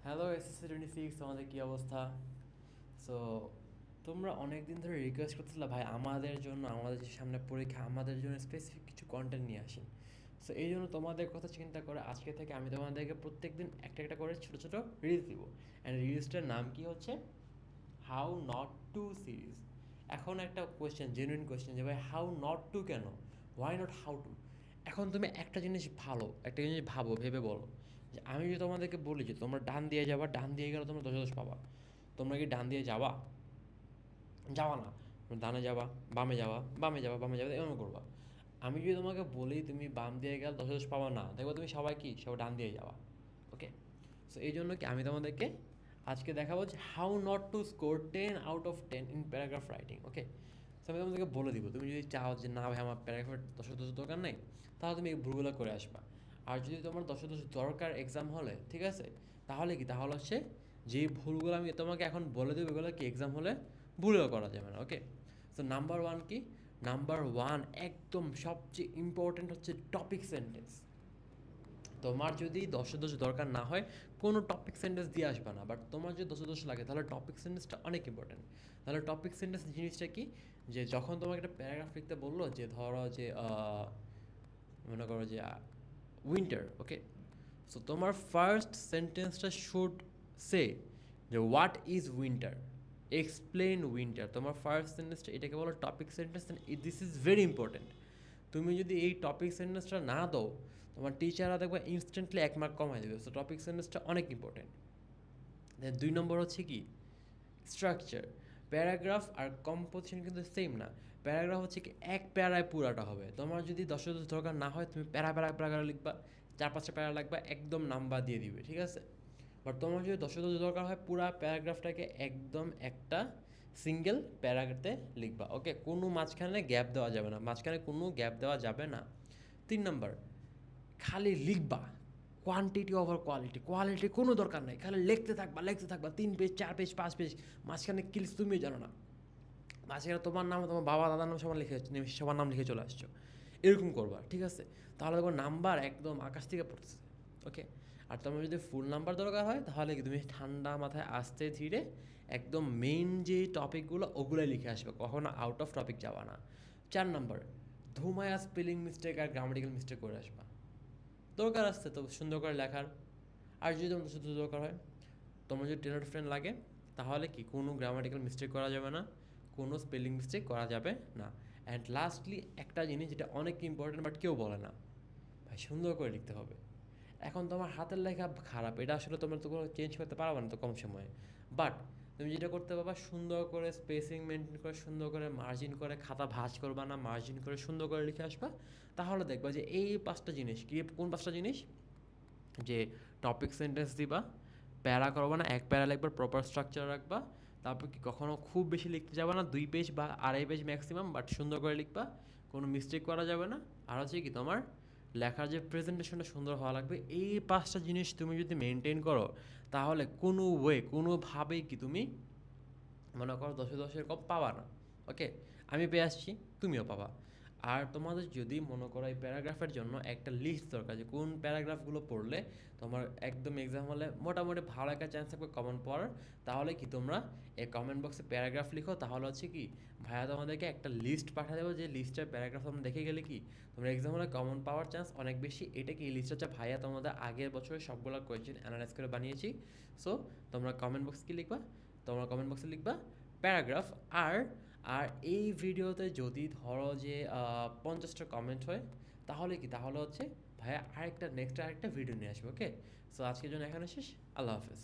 Hello SSC 26, তোমাদের কী অবস্থা? So তোমরা অনেক দিন ধরে রিকোয়েস্ট করতেছিলে ভাই আমাদের জন্য, আমাদের যে সামনে পরীক্ষা, আমাদের জন্য স্পেসিফিক কিছু কন্টেন্ট নিয়ে আসেন। সো এই জন্য তোমাদের কথা চিন্তা করে আজকে থেকে আমি তোমাদেরকে প্রত্যেক দিন একটা একটা করে ছোটো ছোটো রিলস দিব। অ্যান্ড রিলসটার নাম কি হচ্ছে হাউ নট টু সিরিজ। এখন একটা কোয়েশ্চেন, জেনুইন কোয়েশ্চেন, যে ভাই হাউ নট টু কেন, হোয়াই নট হাউ টু। এখন তুমি একটা জিনিস একটা জিনিস ভাবো, ভেবে বলো যে আমি যদি তোমাদেরকে বলি যে তোমরা ডান দিয়ে যাবা, ডান দিয়ে গেলে তোমরা 10 পাবা, তোমরা কি ডান দিয়ে যাবা? যাওয়া না। ডানে যাবা, বামে যাবা, বামে যাবা, বামে যাবা, এমন করবা। আমি যদি তোমাকে বলি তুমি বাম দিয়ে গেলে 10 পাবা না, দেখবো তুমি সবাই কি সবাই ডান দিয়ে যাওয়া। ওকে, সো এই জন্য কি আমি তোমাদেরকে আজকে দেখাবো যে how not to score 10 out of 10 in paragraph writing. Okay, so আমি তোমাদেরকে বলে দিব, তুমি যদি চাও যে না ভাই আমার প্যারাগ্রাফের 10 দরকার নেই, তাহলে তুমি এই ভুলগুলো করে আসবা। আর যদি তোমার 10 দরকার এক্সাম হলে, ঠিক আছে, তাহলে কি, তাহলে হচ্ছে যেই ভুলগুলো আমি তোমাকে এখন বলে দেবো, এগুলো কি এক্সাম হলে ভুলও করা যাবে না। ওকে, সো নাম্বার ওয়ান কি, নাম্বার ওয়ান একদম সবচেয়ে ইম্পর্টেন্ট হচ্ছে টপিক সেন্টেন্স। তোমার যদি 10 দরকার না হয়, কোনো টপিক সেন্টেন্স দিয়ে আসবে না, বাট তোমার যদি 10 লাগে তাহলে টপিক সেন্টেন্সটা অনেক ইম্পর্টেন্ট। তাহলে টপিক সেন্টেন্স জিনিসটা কি, যে যখন তোমাকে একটা প্যারাগ্রাফ লিখতে বললো, যে ধরো যে মনে করো যে উইন্টার, ওকে, সো তোমার ফার্স্ট সেন্টেন্সটা শুড সে যে what is winter, explain winter. তোমার ফার্স্ট সেন্টেন্সটা, এটাকে বলো topic sentence. This is very important. তুমি যদি এই টপিক সেন্টেন্সটা না দাও, তোমার টিচাররা দেখবে ইনস্ট্যান্টলি 1 মার্ক কমাই দেবে। সো টপিক সেন্টেন্সটা অনেক ইম্পর্টেন্ট। দেন 2 নম্বর হচ্ছে কি, স্ট্রাকচার। প্যারাগ্রাফ আর কম্পোজিশন কিন্তু সেম না। প্যারাগ্রাফ হচ্ছে কি এক প্যারায় পুরাটা হবে। তোমার যদি 10 দরকার না হয়, তুমি প্যারা প্যারা প্যারা লিখবা, 4-5টা প্যারা লাগবা, একদম নাম্বার দিয়ে দিবে, ঠিক আছে। বাট তোমার যদি 10 দরকার হয়, পুরা প্যারাগ্রাফটাকে একদম একটা সিঙ্গেল প্যারাতে লিখবা। ওকে, কোনো মাঝখানে গ্যাপ দেওয়া যাবে না, মাঝখানে কোনো গ্যাপ দেওয়া যাবে না। 3 নম্বর, খালি লিখবা, কোয়ান্টিটি ওভার কোয়ালিটি। কোয়ালিটি কোনো দরকার নেই, খালি লিখতে থাকবা, লিখতে থাকবা, 3 পেজ, 4 পেজ, 5 পেজ, মাঝখানে কিলস তুমিও জানো না, মাঝখানে তোমার নাম, তোমার বাবা দাদার নাম সবার লিখে, সবার নাম লিখে চলে আসছো, এরকম করবা, ঠিক আছে। তাহলে তোমার নাম্বার একদম আকাশ থেকে পড়তেছে। ওকে, আর তোমার যদি ফুল নাম্বার দরকার হয়, তাহলে কি তুমি ঠান্ডা মাথায় আস্তে ধীরে একদম মেইন যে টপিকগুলো ওগুলোই লিখে আসবে, কখনো আউট অফ টপিক যাবা না। 4 নম্বর, ধুমায়া স্পেলিং মিস্টেক আর গ্রামাটিক্যাল মিস্টেক করে আসবা। দরকার আসছে তো সুন্দর করে লেখার। আর যদি তোমার শুধু দরকার হয়, তোমার যদি টেন আউট অফ 10 লাগে, তাহলে কি কোনো গ্রামাটিক্যাল মিস্টেক করা যাবে না, কোনো স্পেলিং মিস্টেক করা যাবে না। অ্যান্ড লাস্টলি একটা জিনিস যেটা অনেক ইম্পর্টেন্ট বাট কেউ বলে না, ভাই সুন্দর করে লিখতে হবে। এখন তোমার হাতের লেখা খারাপ, এটা আসলে তোমরা তো কোনো চেঞ্জ করতে পারবে না তো কম সময়ে। বাট তুমি যেটা করতে পারবা, সুন্দর করে স্পেসিং মেনটেন করে, সুন্দর করে মার্জিন করে, খাতা ভাঁজ করবা না, মার্জিন করে সুন্দর করে লিখে আসবা। তাহলে দেখবা যে এই 5টা জিনিস কি, কোন 5টা জিনিস, যে টপিক সেন্টেন্স দিবা, প্যারা করবা না, এক প্যারা লিখবা, প্রপার স্ট্রাকচার রাখবা। তারপর কি কখনো খুব বেশি লিখতে যাবে না, 2 পেজ বা 2.5 পেজ ম্যাক্সিমাম, বাট সুন্দর করে লিখবা, কোনো মিস্টেক করা যাবে না। আর হচ্ছে কি তোমার লেখার যে প্রেজেন্টেশনটা সুন্দর হওয়া লাগবে। এই 5টা জিনিস তুমি যদি মেনটেন করো, তাহলে কোনো ওয়ে, কোনোভাবেই কি তুমি মনে করো 10-এর কম পাবা না। ওকে, আমি পেয়ে আসছি, তুমিও পাবা। আর তোমাদের যদি মনে করো এই প্যারাগ্রাফের জন্য একটা লিস্ট দরকার, যে কোন প্যারাগ্রাফগুলো পড়লে তোমার একদম এক্সাম হলে মোটামুটি ভালো একটা চান্স থাকবে কমন পড়ার, তাহলে কি তোমরা এই কমেন্ট বক্সে প্যারাগ্রাফ লিখো। তাহলে হচ্ছে কি ভাইয়া তোমাদেরকে একটা লিস্ট পাঠিয়ে দেবো, যে লিস্টের প্যারাগ্রাফ তোমরা দেখে গেলে কি তোমরা এক্সাম হলে কমন পাওয়ার চান্স অনেক বেশি। এটা কি, এই লিস্ট হচ্ছে ভাইয়া তোমাদের আগের বছরের সবগুলো কোয়েশ্চেন অ্যানালাইজ করে বানিয়েছি। সো তোমরা কমেন্ট বক্স কি লিখবা, তোমরা কমেন্ট বক্সে লিখবা প্যারাগ্রাফ। আর আর এই ভিডিওতে যদি ধরো যে 50টা কমেন্ট হয়, তাহলে কি, তাহলে হচ্ছে ভাইয়া আরেকটা নেক্সট আরেকটা ভিডিও নিয়ে আসবে। ওকে, সো আজকের জন্য এখানে শেষ। আল্লাহ হাফেজ।